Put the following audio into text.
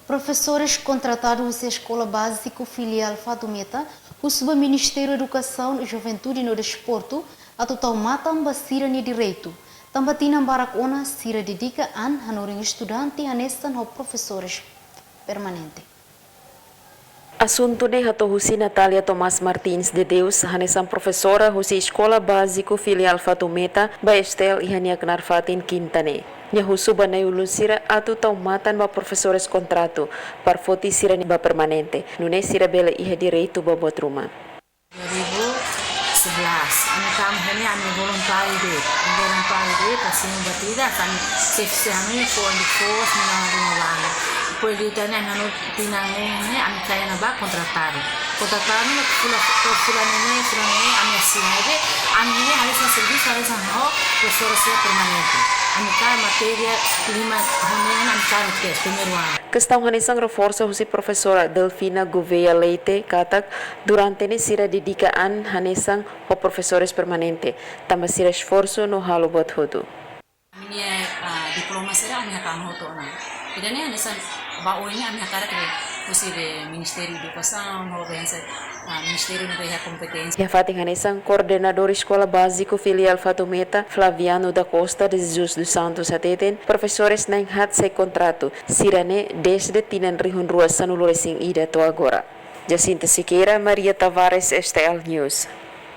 Professores contratados da Escola Básica Filial Fatumeta, o Ministério da Educação, Juventude e Desporto, a total matam basira ni direito. Tambatina barakona sira dedica an hanoring estudante anestan ho professores permanente. Assunto ne hato husi Natalia Tomás Martins de Deus, hanesan professora husi Escola Básico Filial Fatumeta, ba Estel e haniak narfatin Quintane. Nya husu ba nayulun sira atu tau matan ba professores contrato, par foti sira ni ba permanente. Nune sira bela iha direito ba buat rumah. 2011, kami voluntário de passando batida, kami safety kami for the force minang depois de tanya nanu tinangnya kami kaya naba kontratado na fulane kami assinare kami harus serviço harus no professor permanente kami kaya matéria 5 honen kami kaya tes primeiro ano. Questão hanisang reforça husi professora Delfina Gouveia Leite katak durante ni sira dedikaan hanisang ho professores permanente tambah sira esforço no halo buat hodu. Minha diploma será minha hoto na. Idane hanisang bao ini kami akara ke husi de Ministério de Educação, Ministério da Competência. Ya fating hanisang coordenador Escola Básico Filial Fatumeta Flaviano da Costa de Jesus dos Santos ateten professores nang hat se contrato sirane desde tinan rihun ruas sanulores sing ida to agora. Jacinta Siqueira, Maria Tavares, STL News.